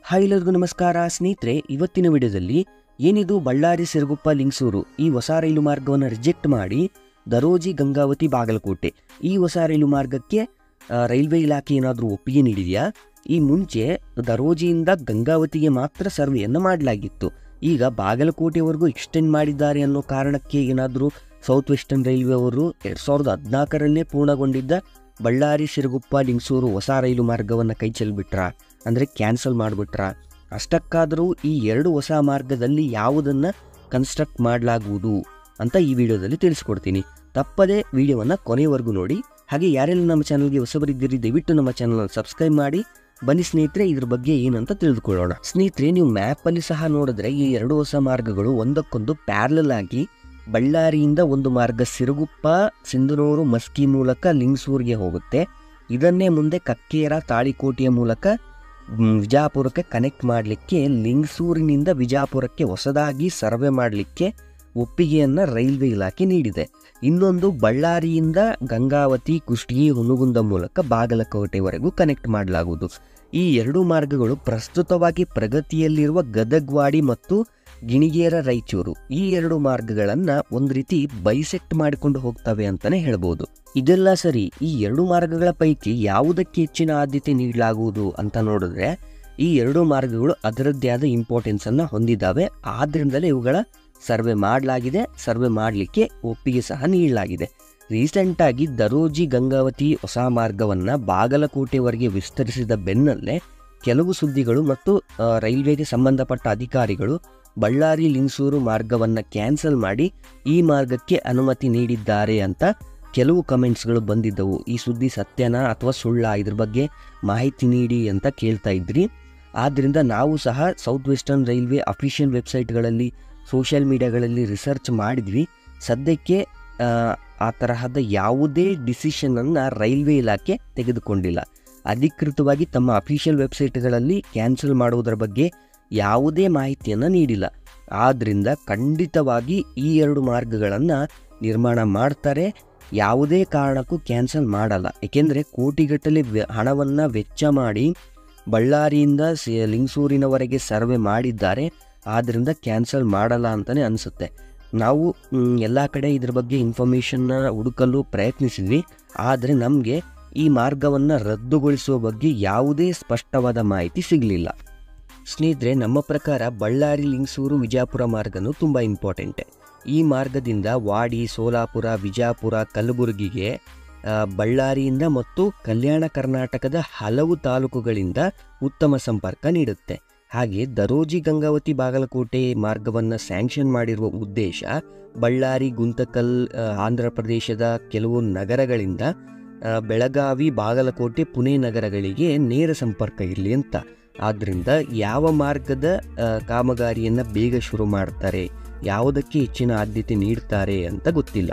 Hi ಎಲ್ಲರಿಗೂ ನಮಸ್ಕಾರ ಸ್ನೇಹಿತರೆ, ಇವತ್ತಿನ ವಿಡಿಯೋದಲ್ಲಿ ಏನಿದು ಬಳ್ಳಾರಿ ಸಿರುಗುಪ್ಪ ಲಿಂಗಸೂರು ಈ ಹೊಸ ರೈಲು ಮಾರ್ಗವನ್ನು ರಿಜೆಕ್ಟ್ ಮಾಡಿ ದರೋಜಿ ಗಂಗಾವತಿ ಬಾಗಲಕೋಟೆ ಈ ಹೊಸ ರೈಲು ಮಾರ್ಗಕ್ಕೆ ರೈಲ್ವೆ ಇಲಾಖೆ ಏನಾದರೂ ಒಪ್ಪಿಗೆ ನೀಡಿದೆಯಾ? ಈ ಮುಂಚೆ ದರೋಜಿಯಿಂದ ಗಂಗಾವತಿಗೆ ಮಾತ್ರ ಸರ್ವೆಯನ್ನು ಮಾಡಲಾಗಿತ್ತು. ಈಗ ಬಾಗಲಕೋಟೆವರೆಗೂ ಎಕ್ಸ್ಟೆಂಡ್ ಮಾಡಿದ್ದಾರೆ ಅನ್ನೋ ಕಾರಣಕ್ಕೆ ಏನಾದರೂ ಸೌತ್ ವೆಸ್ಟರ್ನ್ ರೈಲ್ವೆ ಅವರು 2014ರಲ್ಲೇ ಪೂರ್ಣಗೊಂಡಿದ್ದ ಬಳ್ಳಾರಿ ಸಿರುಗುಪ್ಪ ಲಿಂಗಸೂರು ಹೊಸ ರೈಲು ಮಾರ್ಗವನ್ನು ಕೈ ಚೆಲ್ಬಿಟ್ರಾ, ಅಂದರೆ ಕ್ಯಾನ್ಸಲ್ ಮಾಡಿಬಿಟ್ರಾ? ಅಷ್ಟಕ್ಕಾದರೂ ಈ ಎರಡು ಹೊಸ ಮಾರ್ಗದಲ್ಲಿ ಯಾವುದನ್ನು ಕನ್ಸ್ಟ್ರಕ್ಟ್ ಮಾಡಲಾಗುವುದು ಅಂತ ಈ ವಿಡಿಯೋದಲ್ಲಿ ತಿಳಿಸ್ಕೊಡ್ತೀನಿ. ತಪ್ಪದೇ ವಿಡಿಯೋವನ್ನು ಕೊನೆಯವರೆಗೂ ನೋಡಿ. ಹಾಗೆ ಯಾರೆಲ್ಲ ನಮ್ಮ ಚಾನಲ್ಗೆ ಹೊಸಬರಿದ್ದೀರಿ ದಯವಿಟ್ಟು ನಮ್ಮ ಚಾನಲ್ ಸಬ್ಸ್ಕ್ರೈಬ್ ಮಾಡಿ. ಬನ್ನಿ ಸ್ನೇಹಿತರೆ, ಇದ್ರ ಬಗ್ಗೆ ಏನಂತ ತಿಳಿದುಕೊಳ್ಳೋಣ. ಸ್ನೇಹಿತರೆ, ನೀವು ಮ್ಯಾಪಲ್ಲಿ ಸಹ ನೋಡಿದ್ರೆ ಈ ಎರಡು ಹೊಸ ಮಾರ್ಗಗಳು ಒಂದಕ್ಕೊಂದು ಪ್ಯಾರಲಲ್ ಆಗಿ ಬಳ್ಳಾರಿಯಿಂದ ಒಂದು ಮಾರ್ಗ ಸಿರುಗುಪ್ಪ, ಸಿಂಧನೂರು, ಮಸ್ಕಿ ಮೂಲಕ ಲಿಂಗಸೂರಿಗೆ ಹೋಗುತ್ತೆ. ಇದನ್ನೇ ಮುಂದೆ ಕಕ್ಕೇರ, ತಾಳಿಕೋಟೆಯ ಮೂಲಕ ವಿಜಾಪುರಕ್ಕೆ ಕನೆಕ್ಟ್ ಮಾಡಲಿಕ್ಕೆ ಲಿಂಗಸೂರಿನಿಂದ ವಿಜಾಪುರಕ್ಕೆ ಹೊಸದಾಗಿ ಸರ್ವೆ ಮಾಡಲಿಕ್ಕೆ ಒಪ್ಪಿಗೆಯನ್ನು ರೈಲ್ವೆ ಇಲಾಖೆ ನೀಡಿದೆ. ಇನ್ನೊಂದು ಬಳ್ಳಾರಿಯಿಂದ ಗಂಗಾವತಿ, ಕುಷ್ಟಗಿ, ಹುನಗುಂದ ಮೂಲಕ ಬಾಗಲಕೋಟೆವರೆಗೂ ಕನೆಕ್ಟ್ ಮಾಡಲಾಗುವುದು. ಈ ಎರಡು ಮಾರ್ಗಗಳು ಪ್ರಸ್ತುತವಾಗಿ ಪ್ರಗತಿಯಲ್ಲಿರುವ ಗದಗವಾಡಿ ಮತ್ತು ಗಿಣಿಗೇರ, ರಾಯಚೂರು ಈ ಎರಡು ಮಾರ್ಗಗಳನ್ನು ಒಂದು ರೀತಿ ಬೈಸೆಕ್ಟ್ ಮಾಡಿಕೊಂಡು ಹೋಗ್ತವೆ ಅಂತಲೇ ಹೇಳ್ಬೋದು. ಇದೆಲ್ಲ ಸರಿ, ಈ ಎರಡು ಮಾರ್ಗಗಳ ಪೈಕಿ ಯಾವುದಕ್ಕೆ ಹೆಚ್ಚಿನ ಆದ್ಯತೆ ನೀಡಲಾಗುವುದು ಅಂತ ನೋಡಿದ್ರೆ ಈ ಎರಡು ಮಾರ್ಗಗಳು ಅದರದ್ದೇ ಆದ ಇಂಪಾರ್ಟೆನ್ಸನ್ನು ಹೊಂದಿದ್ದಾವೆ. ಆದ್ದರಿಂದಲೇ ಇವುಗಳ ಸರ್ವೆ ಮಾಡಲಾಗಿದೆ, ಸರ್ವೆ ಮಾಡಲಿಕ್ಕೆ ಒಪ್ಪಿಗೆ ಸಹ ನೀಡಲಾಗಿದೆ. ರೀಸೆಂಟಾಗಿ ದರೋಜಿ ಗಂಗಾವತಿ ಹೊಸ ಮಾರ್ಗವನ್ನು ಬಾಗಲಕೋಟೆವರೆಗೆ ವಿಸ್ತರಿಸಿದ ಬೆನ್ನಲ್ಲೇ ಕೆಲವು ಸುದ್ದಿಗಳು ಮತ್ತು ರೈಲ್ವೆಗೆ ಸಂಬಂಧಪಟ್ಟ ಅಧಿಕಾರಿಗಳು ಬಳ್ಳಾರಿ ಲಿಂಗಸೂರು ಮಾರ್ಗವನ್ನು ಕ್ಯಾನ್ಸಲ್ ಮಾಡಿ ಈ ಮಾರ್ಗಕ್ಕೆ ಅನುಮತಿ ನೀಡಿದ್ದಾರೆ ಅಂತ ಕೆಲವು ಕಮೆಂಟ್ಸ್ಗಳು ಬಂದಿದ್ದವು. ಈ ಸುದ್ದಿ ಸತ್ಯನಾ ಅಥವಾ ಸುಳ್ಳ, ಇದ್ರ ಬಗ್ಗೆ ಮಾಹಿತಿ ನೀಡಿ ಅಂತ ಕೇಳ್ತಾ ಇದ್ರಿ. ಆದ್ದರಿಂದ ನಾವು ಸಹ ಸೌತ್ ವೆಸ್ಟರ್ನ್ ರೈಲ್ವೆ ಅಫಿಷಿಯಲ್ ವೆಬ್ಸೈಟ್ಗಳಲ್ಲಿ, ಸೋಷಿಯಲ್ ಮೀಡಿಯಾಗಳಲ್ಲಿ ರಿಸರ್ಚ್ ಮಾಡಿದ್ವಿ. ಸದ್ಯಕ್ಕೆ ಆ ತರಹದ ಯಾವುದೇ ಡಿಸಿಷನನ್ನು ರೈಲ್ವೆ ಇಲಾಖೆ ತೆಗೆದುಕೊಂಡಿಲ್ಲ. ಅಧಿಕೃತವಾಗಿ ತಮ್ಮ ಅಫಿಷಿಯಲ್ ವೆಬ್ಸೈಟ್ಗಳಲ್ಲಿ ಕ್ಯಾನ್ಸಲ್ ಮಾಡುವುದರ ಬಗ್ಗೆ ಯಾವುದೇ ಮಾಹಿತಿಯನ್ನು ನೀಡಿಲ್ಲ. ಆದ್ದರಿಂದ ಖಂಡಿತವಾಗಿ ಈ ಎರಡು ಮಾರ್ಗಗಳನ್ನು ನಿರ್ಮಾಣ ಮಾಡ್ತಾರೆ, ಯಾವುದೇ ಕಾರಣಕ್ಕೂ ಕ್ಯಾನ್ಸಲ್ ಮಾಡಲ್ಲ. ಏಕೆಂದರೆ ಕೋಟಿಗಟ್ಟಲೆ ಹಣವನ್ನು ವೆಚ್ಚ ಮಾಡಿ ಬಳ್ಳಾರಿಯಿಂದ ಲಿಂಗಸೂರಿನವರೆಗೆ ಸರ್ವೆ ಮಾಡಿದ್ದಾರೆ. ಆದ್ದರಿಂದ ಕ್ಯಾನ್ಸಲ್ ಮಾಡಲ್ಲ ಅಂತಲೇ ಅನಿಸುತ್ತೆ. ನಾವು ಎಲ್ಲ ಕಡೆ ಇದ್ರ ಬಗ್ಗೆ ಇನ್ಫಾರ್ಮೇಷನ್ನ ಹುಡುಕಲು ಪ್ರಯತ್ನಿಸಿದ್ವಿ, ಆದರೆ ನಮಗೆ ಈ ಮಾರ್ಗವನ್ನು ರದ್ದುಗೊಳಿಸುವ ಬಗ್ಗೆ ಯಾವುದೇ ಸ್ಪಷ್ಟವಾದ ಮಾಹಿತಿ ಸಿಗಲಿಲ್ಲ. ಸ್ನೇಹಿತರೆ, ನಮ್ಮ ಪ್ರಕಾರ ಬಳ್ಳಾರಿ ಲಿಂಗಸೂರು ವಿಜಾಪುರ ಮಾರ್ಗನೂ ತುಂಬ ಇಂಪಾರ್ಟೆಂಟ್. ಈ ಮಾರ್ಗದಿಂದ ವಾಡಿ, ಸೋಲಾಪುರ, ವಿಜಾಪುರ, ಕಲಬುರಗಿಗೆ ಬಳ್ಳಾರಿಯಿಂದ ಮತ್ತು ಕಲ್ಯಾಣ ಕರ್ನಾಟಕದ ಹಲವು ತಾಲೂಕುಗಳಿಂದ ಉತ್ತಮ ಸಂಪರ್ಕ ನೀಡುತ್ತೆ. ಹಾಗೆ ದರೋಜಿ ಗಂಗಾವತಿ ಬಾಗಲಕೋಟೆ ಮಾರ್ಗವನ್ನು ಸ್ಯಾಂಕ್ಷನ್ ಮಾಡಿರುವ ಉದ್ದೇಶ ಬಳ್ಳಾರಿ, ಗುಂತಕಲ್, ಆಂಧ್ರ ಪ್ರದೇಶದ ಕೆಲವು ನಗರಗಳಿಂದ ಬೆಳಗಾವಿ, ಬಾಗಲಕೋಟೆ, ಪುಣೆ ನಗರಗಳಿಗೆ ನೇರ ಸಂಪರ್ಕ ಇರಲಿ ಅಂತ. ಆದ್ದರಿಂದ ಯಾವ ಮಾರ್ಗದ ಕಾಮಗಾರಿಯನ್ನು ಬೇಗ ಶುರು ಮಾಡ್ತಾರೆ, ಯಾವುದಕ್ಕೆ ಹೆಚ್ಚಿನ ಆದ್ಯತೆ ನೀಡ್ತಾರೆ ಅಂತ ಗೊತ್ತಿಲ್ಲ.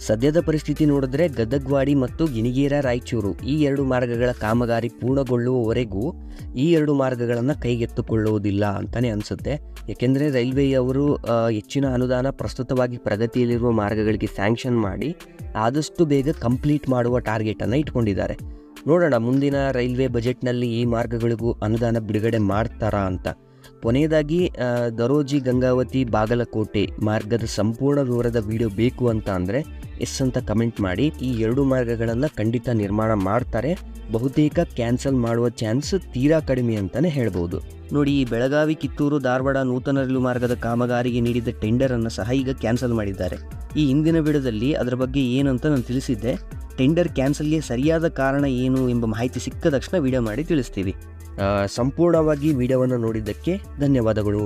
ಸದ್ಯದ ಪರಿಸ್ಥಿತಿ ನೋಡಿದ್ರೆ ಗದಗವಾಡಿ ಮತ್ತು ಗಿಣಿಗೇರ, ರಾಯಚೂರು ಈ ಎರಡು ಮಾರ್ಗಗಳ ಕಾಮಗಾರಿ ಪೂರ್ಣಗೊಳ್ಳುವವರೆಗೂ ಈ ಎರಡು ಮಾರ್ಗಗಳನ್ನು ಕೈಗೆತ್ತಿಕೊಳ್ಳುವುದಿಲ್ಲ ಅಂತಲೇ ಅನಿಸುತ್ತೆ. ಏಕೆಂದರೆ ರೈಲ್ವೆಯವರು ಹೆಚ್ಚಿನ ಅನುದಾನ ಪ್ರಸ್ತುತವಾಗಿ ಪ್ರಗತಿಯಲ್ಲಿರುವ ಮಾರ್ಗಗಳಿಗೆ ಸ್ಯಾಂಕ್ಷನ್ ಮಾಡಿ ಆದಷ್ಟು ಬೇಗ ಕಂಪ್ಲೀಟ್ ಮಾಡುವ ಟಾರ್ಗೆಟನ್ನು ಇಟ್ಕೊಂಡಿದ್ದಾರೆ. ನೋಡೋಣ ಮುಂದಿನ ರೈಲ್ವೆ ಬಜೆಟ್ನಲ್ಲಿ ಈ ಮಾರ್ಗಗಳಿಗೂ ಅನುದಾನ ಬಿಡುಗಡೆ ಮಾಡ್ತಾರಾ ಅಂತ. ಕೊನೆಯದಾಗಿ ದರೋಜಿ ಗಂಗಾವತಿ ಬಾಗಲಕೋಟೆ ಮಾರ್ಗದ ಸಂಪೂರ್ಣ ವಿವರದ ವಿಡಿಯೋ ಬೇಕು ಅಂತ ಅಂದರೆ ಎಸ್ ಅಂತ ಕಮೆಂಟ್ ಮಾಡಿ. ಈ ಎರಡು ಮಾರ್ಗಗಳನ್ನು ಖಂಡಿತ ನಿರ್ಮಾಣ ಮಾಡ್ತಾರೆ. ಬಹುತೇಕ ಕ್ಯಾನ್ಸಲ್ ಮಾಡುವ ಚಾನ್ಸ್ ತೀರಾ ಕಡಿಮೆ ಅಂತಲೇ ಹೇಳ್ಬೋದು. ನೋಡಿ, ಈ ಬೆಳಗಾವಿ, ಕಿತ್ತೂರು, ಧಾರವಾಡ ನೂತನ ರೈಲು ಮಾರ್ಗದ ಕಾಮಗಾರಿಗೆ ನೀಡಿದ ಟೆಂಡರನ್ನು ಸಹ ಈಗ ಕ್ಯಾನ್ಸಲ್ ಮಾಡಿದ್ದಾರೆ. ಈ ಹಿಂದಿನ ವಿಡಿಯೋದಲ್ಲಿ ಅದರ ಬಗ್ಗೆ ಏನಂತ ನಾನು ತಿಳಿಸಿದ್ದೆ. ಟೆಂಡರ್ ಕ್ಯಾನ್ಸಲ್ಗೆ ಸರಿಯಾದ ಕಾರಣ ಏನು ಎಂಬ ಮಾಹಿತಿ ಸಿಕ್ಕ ತಕ್ಷಣ ವಿಡಿಯೋ ಮಾಡಿ ತಿಳಿಸ್ತೀವಿ. ಸಂಪೂರ್ಣವಾಗಿ ವಿಡಿಯೋವನ್ನು ನೋಡಿದ್ದಕ್ಕೆ ಧನ್ಯವಾದಗಳು.